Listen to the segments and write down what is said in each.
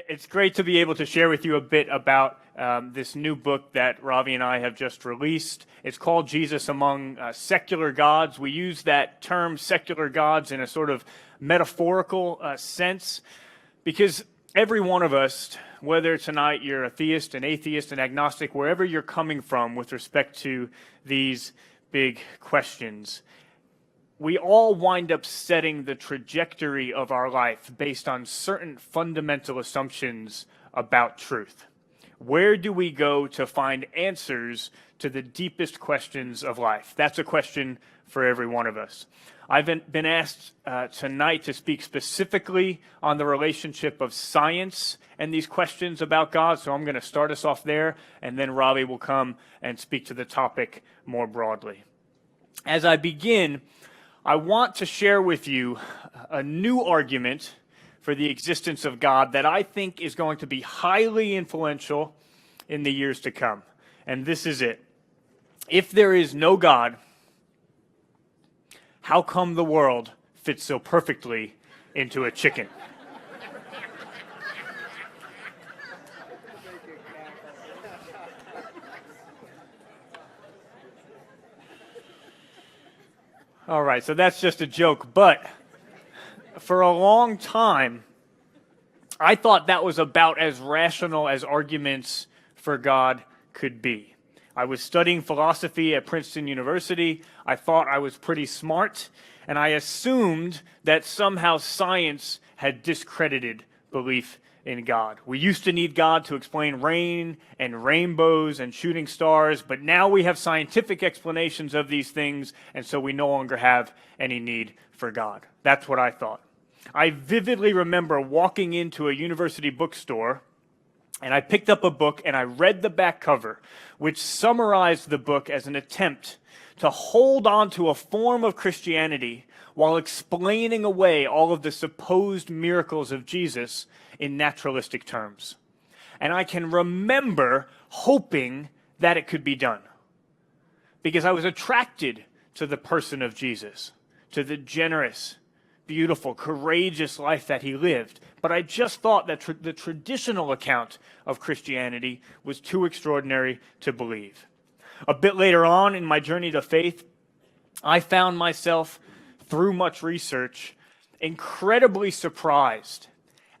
It's great to be able to share with you a bit about this new book that Ravi and I have just released. It's called Jesus Among Secular Gods. We use that term secular gods in a sort of metaphorical sense because every one of us, whether tonight you're a theist, an atheist, an agnostic, wherever you're coming from with respect to these big questions, we all wind up setting the trajectory of our life based on certain fundamental assumptions about truth. Where do we go to find answers to the deepest questions of life? That's a question for every one of us. I've been asked tonight to speak specifically on the relationship of science and these questions about God, so I'm going to start us off there, and then Ravi will come and speak to the topic more broadly. As I begin, I want to share with you a new argument for the existence of God that I think is going to be highly influential in the years to come. And this is it. If there is no God, how come the world fits so perfectly into a chicken? All right, so that's just a joke, but for a long time, I thought that was about as rational as arguments for God could be. I was studying philosophy at Princeton University. I thought I was pretty smart, and I assumed that somehow science had discredited belief in God. We used to need God to explain rain and rainbows and shooting stars, but now we have scientific explanations of these things, and so we no longer have any need for God. That's what I thought. I vividly remember walking into a university bookstore, and I picked up a book and I read the back cover, which summarized the book as an attempt to hold on to a form of Christianity while explaining away all of the supposed miracles of Jesus in naturalistic terms. And I can remember hoping that it could be done because I was attracted to the person of Jesus, to the generous, beautiful, courageous life that he lived. But I just thought that the traditional account of Christianity was too extraordinary to believe. A bit later on in my journey to faith, I found myself, through much research, incredibly surprised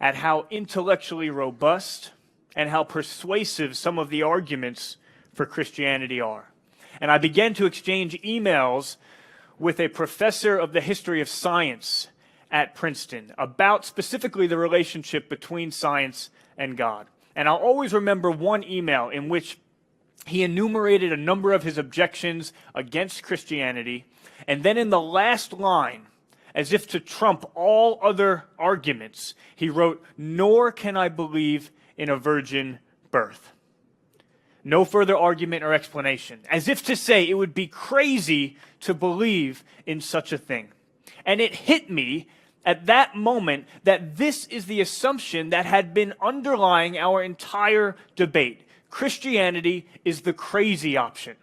at how intellectually robust and how persuasive some of the arguments for Christianity are. And I began to exchange emails with a professor of the history of science at Princeton about specifically the relationship between science and God. And I'll always remember one email in which he enumerated a number of his objections against Christianity, and then in the last line, as if to trump all other arguments, he wrote, "Nor can I believe in a virgin birth." No further argument or explanation, as if to say it would be crazy to believe in such a thing. And it hit me at that moment that this is the assumption that had been underlying our entire debate. Christianity is the crazy option.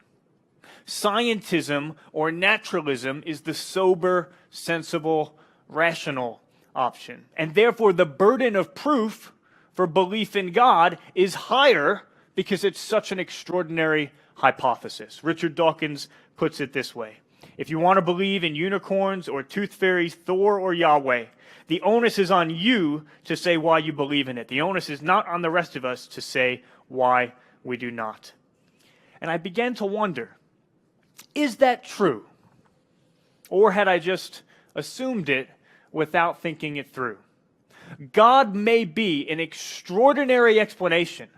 Scientism or naturalism is the sober, sensible, rational option. And therefore, the burden of proof for belief in God is higher because it's such an extraordinary hypothesis. Richard Dawkins puts it this way: if you want to believe in unicorns or tooth fairies, Thor or Yahweh, the onus is on you to say why you believe in it. The onus is not on the rest of us to say why we do not. And I began to wonder, is that true? Or had I just assumed it without thinking it through? God may be an extraordinary explanation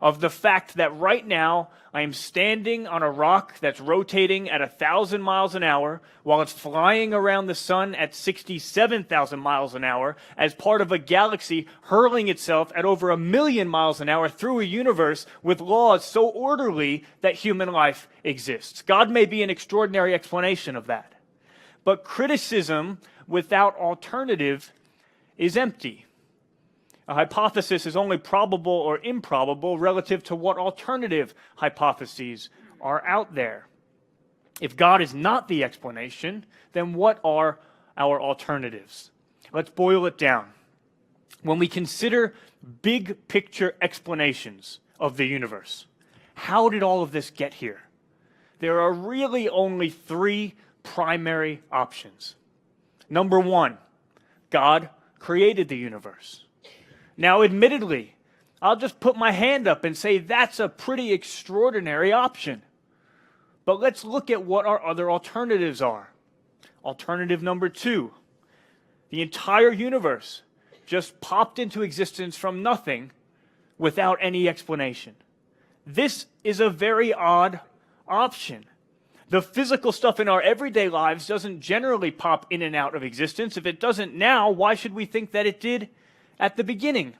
of the fact that right now I am standing on a rock that's rotating at 1,000 miles an hour while it's flying around the sun at 67,000 miles an hour as part of a galaxy hurling itself at over 1,000,000 miles an hour through a universe with laws so orderly that human life exists. God may be an extraordinary explanation of that. But criticism without alternative is empty. A hypothesis is only probable or improbable relative to what alternative hypotheses are out there. If God is not the explanation, then what are our alternatives? Let's boil it down. when we consider big picture explanations of the universe, how did all of this get here? There are really only three primary options. Number one, God created the universe. Now, admittedly, I'll just put my hand up and say that's a pretty extraordinary option. But let's look at what our other alternatives are. Alternative number two, the entire universe just popped into existence from nothing without any explanation. This is a very odd option. The physical stuff in our everyday lives doesn't generally pop in and out of existence. If it doesn't now, why should we think that it did at the beginning?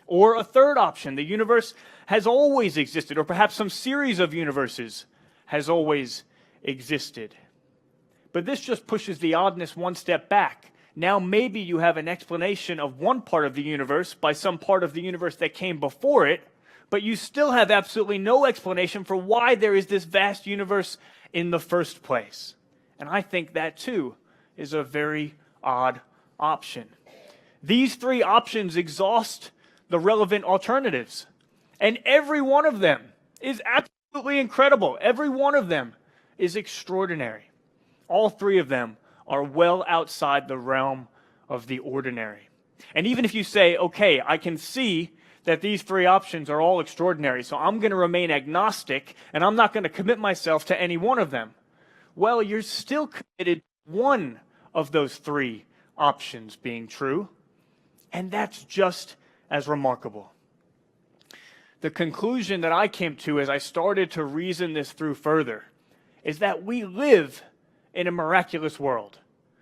Or a third option, the universe has always existed, or perhaps some series of universes has always existed. But this just pushes the oddness one step back. Now maybe you have an explanation of one part of the universe by some part of the universe that came before it, but you still have absolutely no explanation for why there is this vast universe in the first place. And I think that too is a very odd option. These three options exhaust the relevant alternatives, and every one of them is absolutely incredible. Every one of them is extraordinary. All three of them are well outside the realm of the ordinary. And even if you say, okay, I can see that these three options are all extraordinary, so I'm going to remain agnostic and I'm not going to commit myself to any one of them. Well, you're still committed to one of those three options being true, and that's just as remarkable. The conclusion that I came to as I started to reason this through further is that we live in a miraculous world.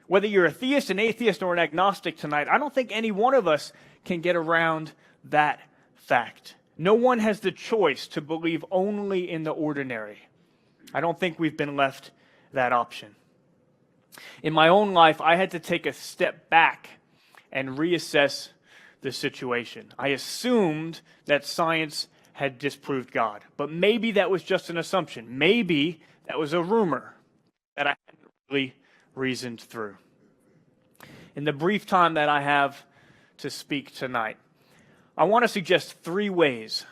Whether you're a theist, an atheist, or an agnostic tonight, I don't think any one of us can get around that fact. No one has the choice to believe only in the ordinary. I don't think we've been left that option. In my own life, I had to take a step back and reassess the situation. I assumed that science had disproved God, but maybe that was just an assumption. Maybe that was a rumor that I hadn't really reasoned through. In the brief time that I have to speak tonight, I want to suggest three ways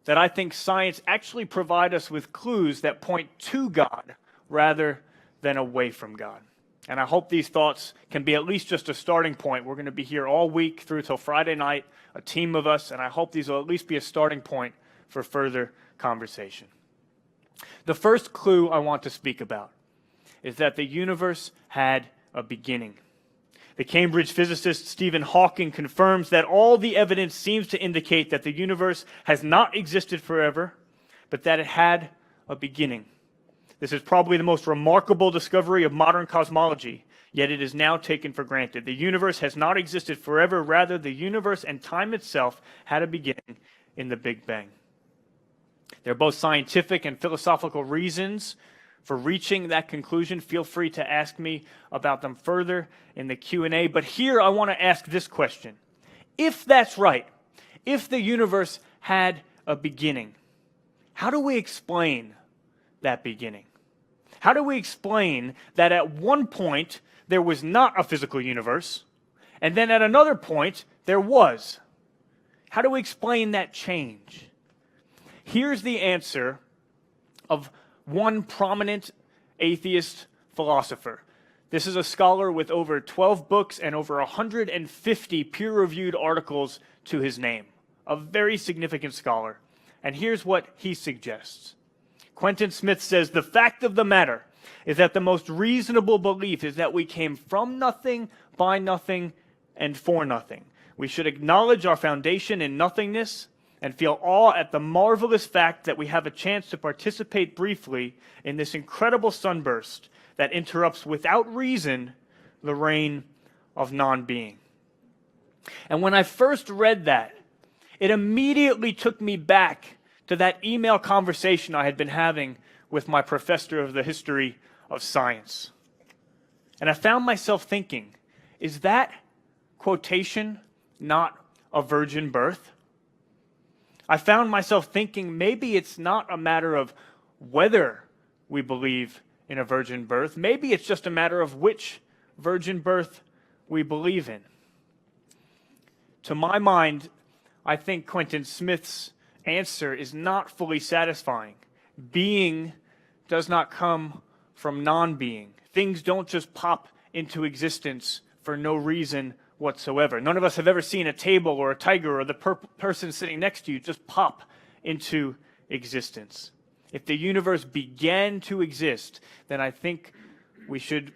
that I think science actually provide us with clues that point to God rather than away from God. And I hope these thoughts can be at least just a starting point. We're going to be here all week through till Friday night, a team of us, and I hope these will at least be a starting point for further conversation. The first clue I want to speak about is that the universe had a beginning. The Cambridge physicist Stephen Hawking confirms that all the evidence seems to indicate that the universe has not existed forever, but that it had a beginning. This is probably the most remarkable discovery of modern cosmology, yet it is now taken for granted. The universe has not existed forever. Rather, the universe and time itself had a beginning in the Big Bang. There are both scientific and philosophical reasons for reaching that conclusion. Feel free to ask me about them further in the Q&A. But here I want to ask this question. If that's right, if the universe had a beginning, how do we explain that beginning? How do we explain that at one point there was not a physical universe, and then at another point there was? How do we explain that change? Here's the answer of one prominent atheist philosopher. This is a scholar with over 12 books and over 150 peer-reviewed articles to his name. A very significant scholar. And here's what he suggests. Quentin Smith says, the fact of the matter is that the most reasonable belief is that we came from nothing, by nothing, and for nothing. We should acknowledge our foundation in nothingness and feel awe at the marvelous fact that we have a chance to participate briefly in this incredible sunburst that interrupts without reason the reign of non-being. And when I first read that, it immediately took me back to that email conversation I had been having with my professor of the history of science. And I found myself thinking, is that quotation not a virgin birth? I found myself thinking maybe it's not a matter of whether we believe in a virgin birth. Maybe it's just a matter of which virgin birth we believe in. to my mind, I think Quentin Smith's answer is not fully satisfying. Being does not come from non-being. Things don't just pop into existence for no reason whatsoever. None of us have ever seen a table or a tiger or the person sitting next to you just pop into existence. If the universe began to exist, then I think we should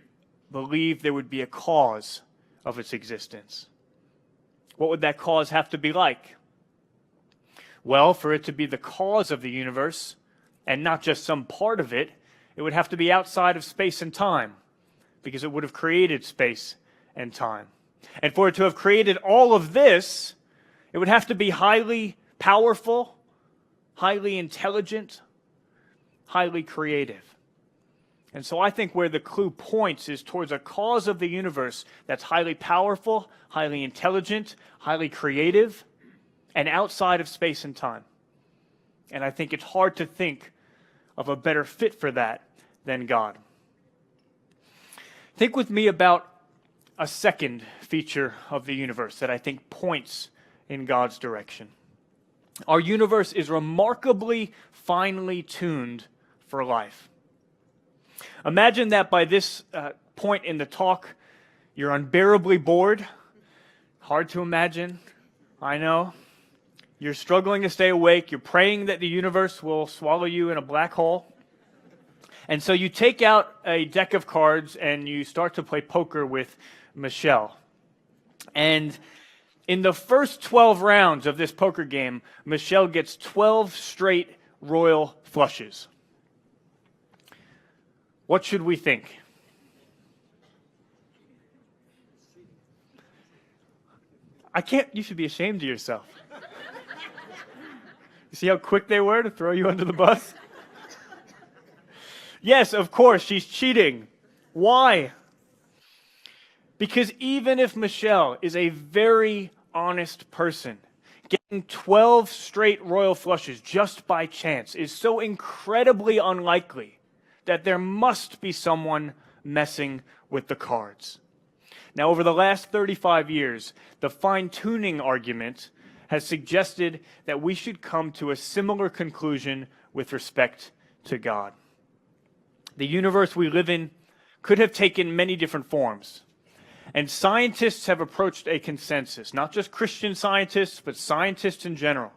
believe there would be a cause of its existence. What would that cause have to be like? Well, for it to be the cause of the universe, and not just some part of it, it would have to be outside of space and time, because it would have created space and time. And for it to have created all of this, it would have to be highly powerful, highly intelligent, highly creative. And so I think where the clue points is towards a cause of the universe that's highly powerful, highly intelligent, highly creative, and outside of space and time. And I think it's hard to think of a better fit for that than God. Think with me about a second feature of the universe that I think points in God's direction. Our universe is remarkably finely tuned for life. Imagine that by this point in the talk, you're unbearably bored. Hard to imagine, I know. You're struggling to stay awake. You're praying that the universe will swallow you in a black hole. And so you take out a deck of cards and you start to play poker with Michelle. And in the first 12 rounds of this poker game, Michelle gets 12 straight royal flushes. What should we think? You should be ashamed of yourself. You see how quick they were to throw you under the bus? Yes, of course, she's cheating. Why? Because even if Michelle is a very honest person, getting 12 straight royal flushes just by chance is so incredibly unlikely that there must be someone messing with the cards. Now, over the last 35 years, the fine-tuning argument has suggested that we should come to a similar conclusion with respect to God. The universe we live in could have taken many different forms. And scientists have approached a consensus, not just Christian scientists, but scientists in general,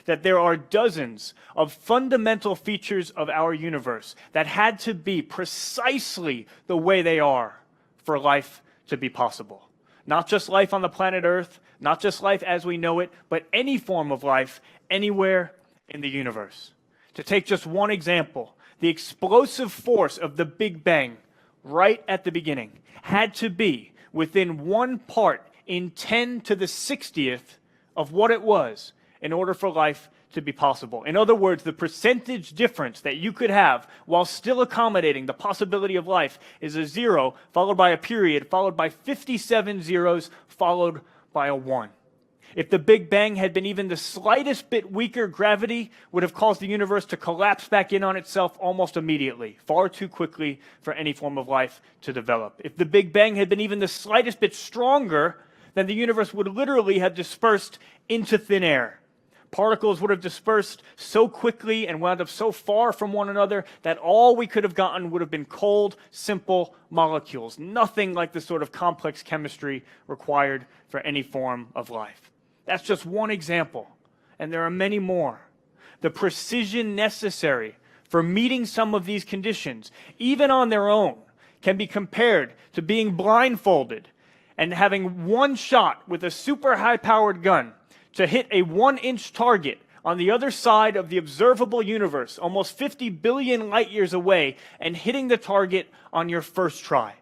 that there are dozens of fundamental features of our universe that had to be precisely the way they are for life to be possible. Not just life on the planet Earth, not just life as we know it, but any form of life anywhere in the universe. To take just one example, the explosive force of the Big Bang right at the beginning had to be within 1 part in 10 to the 60th of what it was in order for life to be possible. In other words, the percentage difference that you could have while still accommodating the possibility of life is a 0, followed by a period, followed by 57 zeros, followed by a 1. If the Big Bang had been even the slightest bit weaker, gravity would have caused the universe to collapse back in on itself almost immediately, far too quickly for any form of life to develop. If the Big Bang had been even the slightest bit stronger, then the universe would literally have dispersed into thin air. Particles would have dispersed so quickly and wound up so far from one another that all we could have gotten would have been cold, simple molecules. Nothing like the sort of complex chemistry required for any form of life. That's just one example, and there are many more. The precision necessary for meeting some of these conditions, even on their own, can be compared to being blindfolded and having one shot with a super high-powered gun to hit a 1-inch target on the other side of the observable universe, almost 50 billion light years away, and hitting the target on your first try.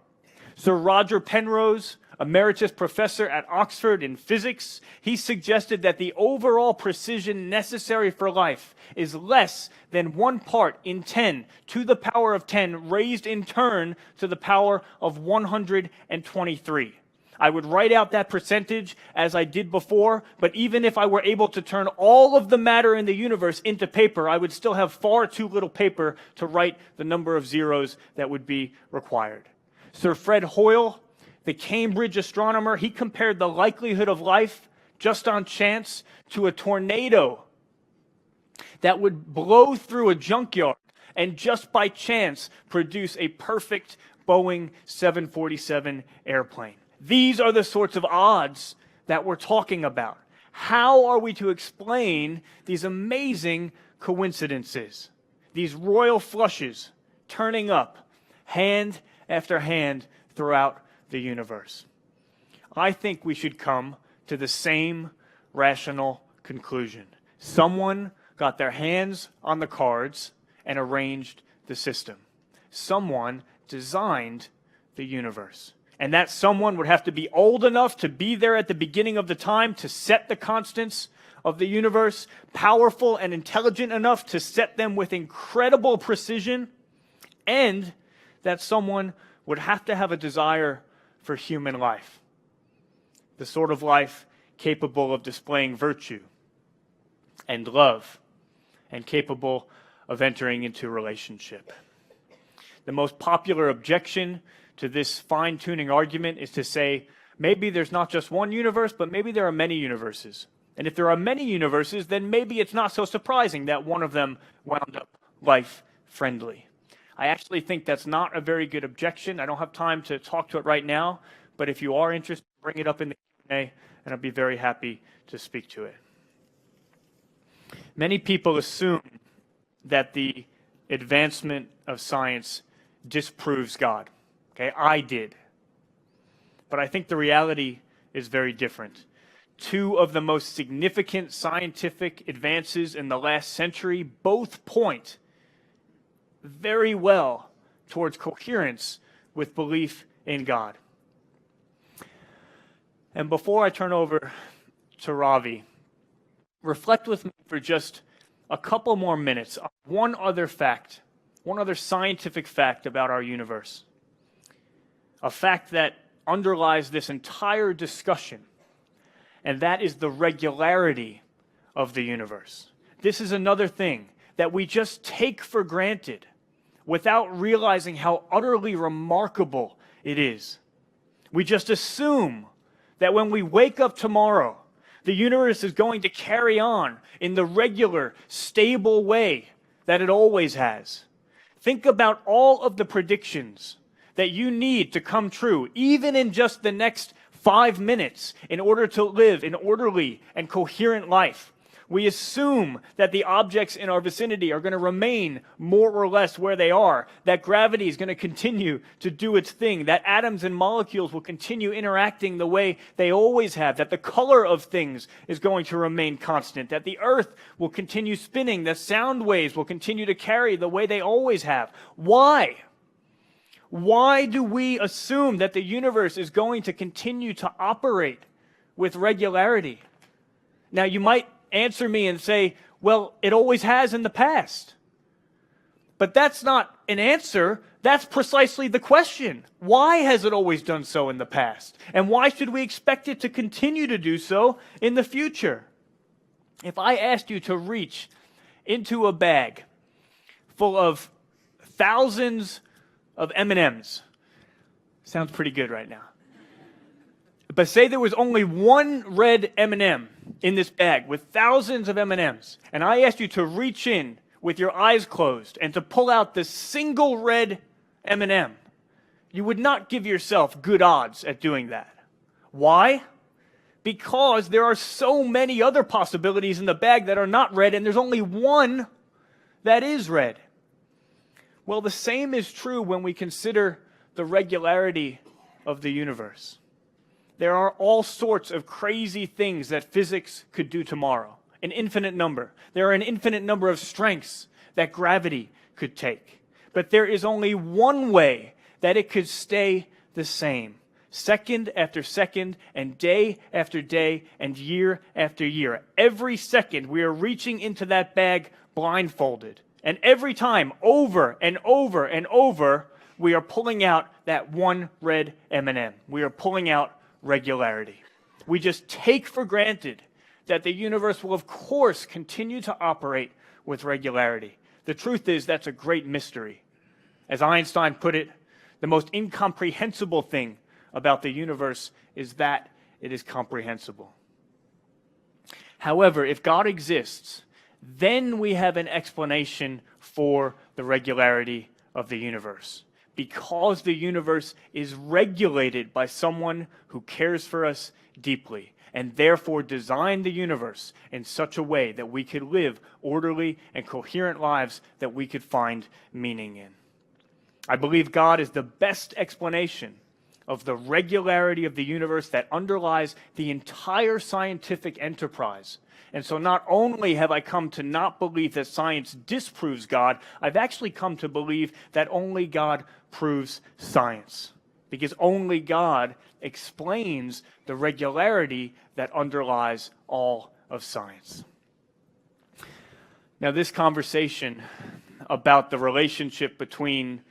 Sir Roger Penrose, emeritus professor at Oxford in physics, he suggested that the overall precision necessary for life is less than 1 part in 10 to the power of 10 raised in turn to the power of 123. I would write out that percentage as I did before, but even if I were able to turn all of the matter in the universe into paper, I would still have far too little paper to write the number of zeros that would be required. Sir Fred Hoyle, the Cambridge astronomer, he compared the likelihood of life just on chance, to a tornado that would blow through a junkyard and just by chance produce a perfect Boeing 747 airplane. These are the sorts of odds that we're talking about. How are we to explain these amazing coincidences, these royal flushes turning up hand after hand throughout the universe? I think we should come to the same rational conclusion. Someone got their hands on the cards and arranged the system. Someone designed the universe. And that someone would have to be old enough to be there at the beginning of the time to set the constants of the universe, powerful and intelligent enough to set them with incredible precision, and that someone would have to have a desire for human life, the sort of life capable of displaying virtue and love and capable of entering into a relationship. The most popular objection to this fine-tuning argument is to say, maybe there's not just one universe, but maybe there are many universes. And if there are many universes, then maybe it's not so surprising that one of them wound up life-friendly. I actually think that's not a very good objection. I don't have time to talk to it right now, but if you are interested, bring it up in the Q&A, and I'll be very happy to speak to it. Many people assume that the advancement of science disproves God. Okay, I did. But I think the reality is very different. Two of the most significant scientific advances in the last century both point very well towards coherence with belief in God. And before I turn over to Ravi, reflect with me for just a couple more minutes on one other fact, one other scientific fact about our universe. A fact that underlies this entire discussion, and that is the regularity of the universe. This is another thing that we just take for granted without realizing how utterly remarkable it is. We just assume that when we wake up tomorrow, the universe is going to carry on in the regular, stable way that it always has. Think about all of the predictions that you need to come true, even in just the next 5 minutes, in order to live an orderly and coherent life. We assume that the objects in our vicinity are going to remain more or less where they are, that gravity is going to continue to do its thing, that atoms and molecules will continue interacting the way they always have, that the color of things is going to remain constant, that the earth will continue spinning, that sound waves will continue to carry the way they always have. Why? Why do we assume that the universe is going to continue to operate with regularity? Now, you might answer me and say, well, it always has in the past. But that's not an answer. That's precisely the question. Why has it always done so in the past? And why should we expect it to continue to do so in the future? If I asked you to reach into a bag full of thousands of M&Ms, sounds pretty good right now. But say there was only one red M&M in this bag with thousands of M&Ms, and I asked you to reach in with your eyes closed and to pull out the single red M&M, you would not give yourself good odds at doing that. Why? Because there are so many other possibilities in the bag that are not red, and there's only one that is red. Well, the same is true when we consider the regularity of the universe. There are all sorts of crazy things that physics could do tomorrow, an infinite number. There are an infinite number of strengths that gravity could take. But there is only one way that it could stay the same, second after second, and day after day, and year after year. Every second, we are reaching into that bag blindfolded. And every time, over and over and over, we are pulling out that one red M&M. We are pulling out regularity. We just take for granted that the universe will, of course, continue to operate with regularity. The truth is, that's a great mystery. As Einstein put it, the most incomprehensible thing about the universe is that it is comprehensible. However, if God exists, then we have an explanation for the regularity of the universe. Because the universe is regulated by someone who cares for us deeply, and therefore designed the universe in such a way that we could live orderly and coherent lives that we could find meaning in. I believe God is the best explanation of the regularity of the universe that underlies the entire scientific enterprise. And so not only have I come to not believe that science disproves God, I've actually come to believe that only God proves science. Because only God explains the regularity that underlies all of science. Now, this conversation about the relationship between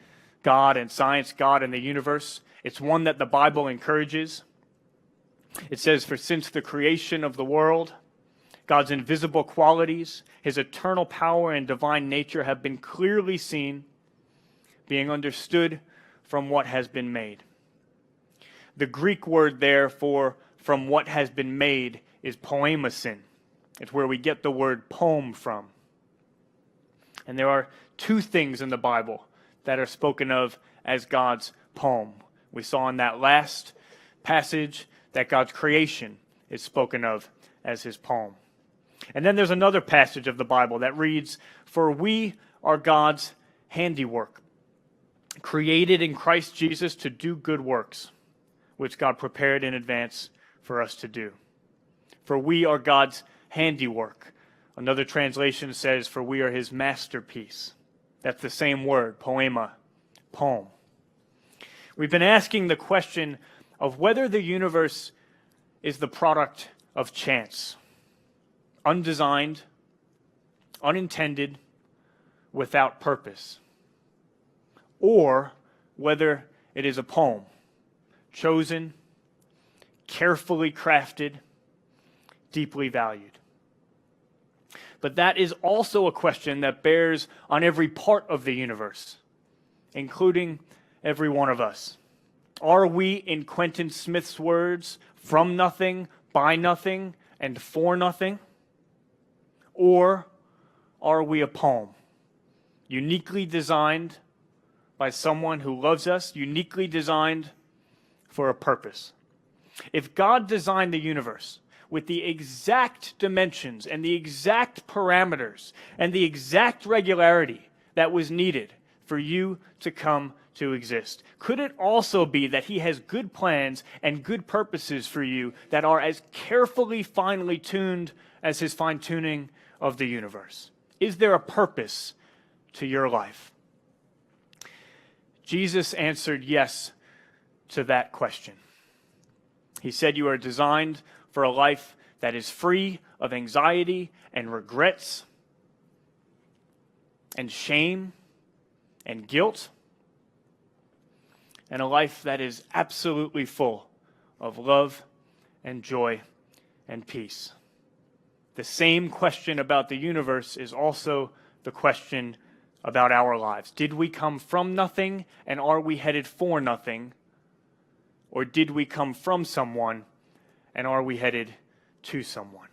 God and science, God and the universe, it's one that the Bible encourages. It says, "For since the creation of the world, God's invisible qualities, his eternal power and divine nature have been clearly seen, being understood from what has been made." The Greek word there for "from what has been made" is poemasin. It's where we get the word poem from. And there are two things in the Bible that are spoken of as God's poem. We saw in that last passage that God's creation is spoken of as his poem. And then there's another passage of the Bible that reads, "For we are God's handiwork, created in Christ Jesus to do good works, which God prepared in advance for us to do." For we are God's handiwork. Another translation says, "For we are his masterpiece." That's the same word, poema, poem. We've been asking the question of whether the universe is the product of chance. Undesigned, unintended, without purpose. Or whether it is a poem, chosen, carefully crafted, deeply valued. But that is also a question that bears on every part of the universe, including every one of us. Are we, in Quentin Smith's words, from nothing, by nothing, and for nothing? Or are we a poem, uniquely designed by someone who loves us, uniquely designed for a purpose? If God designed the universe with the exact dimensions and the exact parameters and the exact regularity that was needed for you to come to exist, could it also be that he has good plans and good purposes for you that are as carefully, finely tuned as his fine-tuning of the universe? Is there a purpose to your life? Jesus answered yes to that question. He said, "You are designed for a life that is free of anxiety and regrets and shame and guilt, and a life that is absolutely full of love and joy and peace." The same question about the universe is also the question about our lives. Did we come from nothing, and are we headed for nothing? Or did we come from someone, and are we headed to someone?